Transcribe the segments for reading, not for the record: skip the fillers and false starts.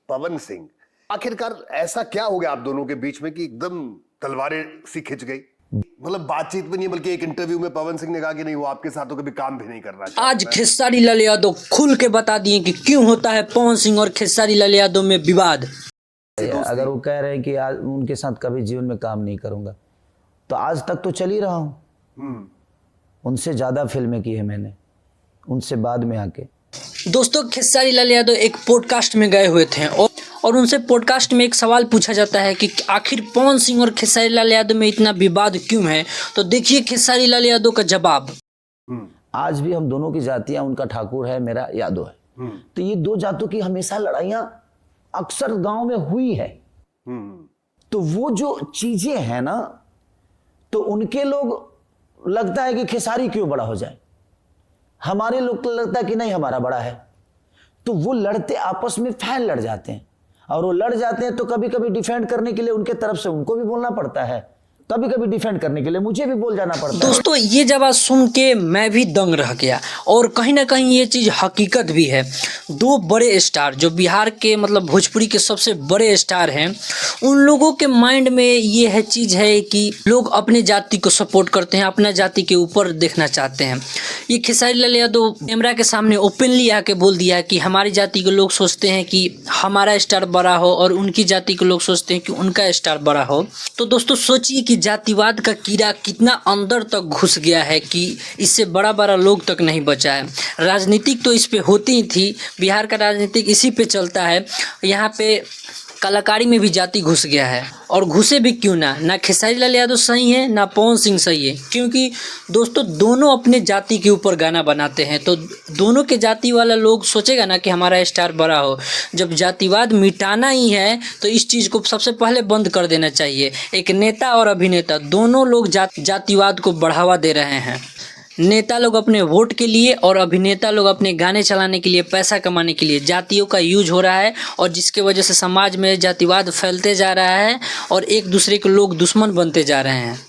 पवन सिंह, आखिरकार ऐसा क्या हो गया आप दोनों के बीच में कि एकदम तलवारें सी खिंच गई? मतलब बातचीत में नहीं बल्कि एक इंटरव्यू में पवन सिंह ने कहा कि नहीं वो आपके साथ तो कभी काम भी नहीं करना चाहता। आज खेसारी लाल यादव खुल के बता दिए कि क्यों होता है पवन सिंह और खेसारी लाल यादव में विवाद। अगर वो कह रहे हैं कि आज उनके साथ कभी जीवन में काम नहीं करूंगा, तो आज तक तो चल ही रहा हूँ। उनसे ज्यादा फिल्में की है मैंने, उनसे बाद में आके। दोस्तों, खेसारी लाल यादव एक पॉडकास्ट में गए हुए थे और उनसे पॉडकास्ट में एक सवाल पूछा जाता है कि आखिर पवन सिंह और खेसारी लाल यादव में इतना विवाद क्यों है। तो देखिए खेसारी लाल यादव का जवाब। आज भी हम दोनों की जातियां, उनका ठाकुर है, मेरा यादव है, तो ये दो जातों की हमेशा लड़ाइयां अक्सर गांव में हुई है। तो वो जो चीजें हैं ना, तो उनके लोग लगता है कि खेसारी क्यों बड़ा हो जाए, हमारे लोग को लगता है कि नहीं हमारा बड़ा है। तो वो लड़ते आपस में, फैन लड़ जाते हैं, और वो लड़ जाते हैं तो कभी कभी डिफेंड करने के लिए उनके तरफ से उनको भी बोलना पड़ता है, कभी कभी डिफेंड करने के लिए मुझे भी बोल जाना पड़ता है। दोस्तों, ये जवाब सुन के मैं भी दंग रह गया और कहीं ना कहीं ये चीज़ हकीकत भी है। दो बड़े स्टार जो बिहार के मतलब भोजपुरी के सबसे बड़े स्टार हैं, उन लोगों के माइंड में ये है चीज़ है कि लोग अपने जाति को सपोर्ट करते हैं, अपना जाति के ऊपर देखना चाहते हैं। ये खेसारी लाल यादव कैमरा के सामने ओपनली आके बोल दिया कि हमारी जाति के लोग सोचते हैं कि हमारा स्टार बड़ा हो और उनकी जाति के लोग सोचते हैं कि उनका स्टार बड़ा हो। तो दोस्तों सोचिए कि जातिवाद का कीड़ा कितना अंदर तक घुस गया है कि इससे बड़ा बड़ा लोग तक नहीं बचा है। राजनीतिक तो इस पे होती ही थी, बिहार का राजनीतिक इसी पे चलता है। यहाँ पे कलाकारी में भी जाति घुस गया है, और घुसे भी क्यों ना खेसारी लाल यादव सही है ना पवन सिंह सही है, क्योंकि दोस्तों दोनों अपने जाति के ऊपर गाना बनाते हैं। तो दोनों के जाति वाला लोग सोचेगा ना कि हमारा स्टार बड़ा हो। जब जातिवाद मिटाना ही है तो इस चीज़ को सबसे पहले बंद कर देना चाहिए। एक नेता और अभिनेता दोनों लोग जातिवाद को बढ़ावा दे रहे हैं। नेता लोग अपने वोट के लिए और अभिनेता लोग अपने गाने चलाने के लिए, पैसा कमाने के लिए जातियों का यूज हो रहा है, और जिसके वजह से समाज में जातिवाद फैलते जा रहा है और एक दूसरे के लोग दुश्मन बनते जा रहे हैं।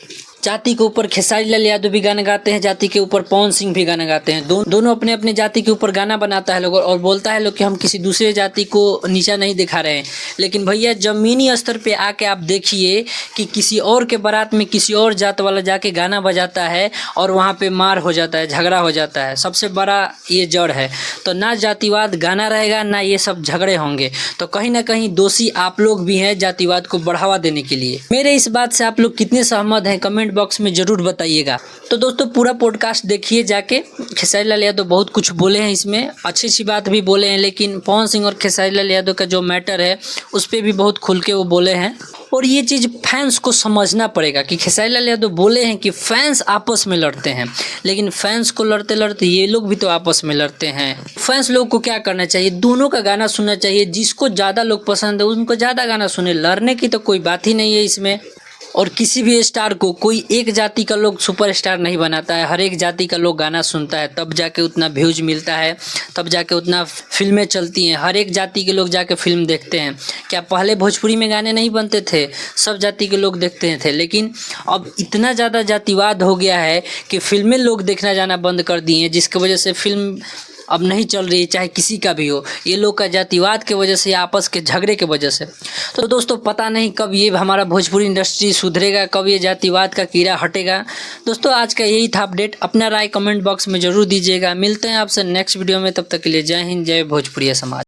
जाति के ऊपर खेसारी लाल यादव भी गाना गाते हैं, जाति के ऊपर पवन सिंह भी गाना गाते हैं। दोनों अपने अपने जाति के ऊपर गाना बनाता है लोग और बोलता है लोग कि हम किसी दूसरे जाति को नीचा नहीं दिखा रहे हैं। लेकिन भैया जमीनी स्तर पे आके आप देखिए कि किसी और के बारात में किसी और जात वाला जाके गाना बजाता है और वहाँ पे मार हो जाता है, झगड़ा हो जाता है। सबसे बड़ा ये जड़ है। तो ना जातिवाद गाना रहेगा ना ये सब झगड़े होंगे। तो कहीं ना कहीं दोषी आप लोग भी हैं जातिवाद को बढ़ावा देने के लिए। मेरे इस बात से आप लोग कितने सहमत हैं कमेंट बॉक्स में जरूर बताइएगा। तो दोस्तों पूरा पॉडकास्ट देखिए जाके। खेसारी लाल यादव बहुत कुछ बोले हैं इसमें, अच्छी अच्छी बात भी बोले हैं, लेकिन पवन सिंह और खेसारी लाल यादव का जो मैटर है उस पर भी बहुत खुल के वो बोले हैं। और ये चीज़ फैंस को समझना पड़ेगा कि खेसारी लाल यादव बोले हैं कि फैंस आपस में लड़ते हैं, लेकिन फैंस को लड़ते लड़ते ये लोग भी तो आपस में लड़ते हैं। फैंस लोग को क्या करना चाहिए, दोनों का गाना सुनना चाहिए। जिसको ज़्यादा लोग पसंद है उनको ज़्यादा गाना सुने, लड़ने की तो कोई बात ही नहीं है इसमें। और किसी भी स्टार को कोई एक जाति का लोग सुपरस्टार नहीं बनाता है, हर एक जाति का लोग गाना सुनता है, तब जाके उतना व्यूज मिलता है, तब जाके उतना फिल्में चलती हैं। हर एक जाति के लोग जाके फिल्म देखते हैं। क्या पहले भोजपुरी में गाने नहीं बनते थे? सब जाति के लोग देखते थे, लेकिन अब इतना ज़्यादा जातिवाद हो गया है कि फिल्में लोग देखना जाना बंद कर दिए हैं, जिसकी वजह से फिल्म अब नहीं चल रही, चाहे किसी का भी हो। ये लोग का जातिवाद के वजह से, आपस के झगड़े के वजह से। तो दोस्तों पता नहीं कब ये हमारा भोजपुरी इंडस्ट्री सुधरेगा, कब ये जातिवाद का कीड़ा हटेगा। दोस्तों आज का यही था अपडेट। अपना राय कमेंट बॉक्स में जरूर दीजिएगा। मिलते हैं आपसे नेक्स्ट वीडियो में, तब तक के लिए जय हिंद, जय भोजपुरी समाज।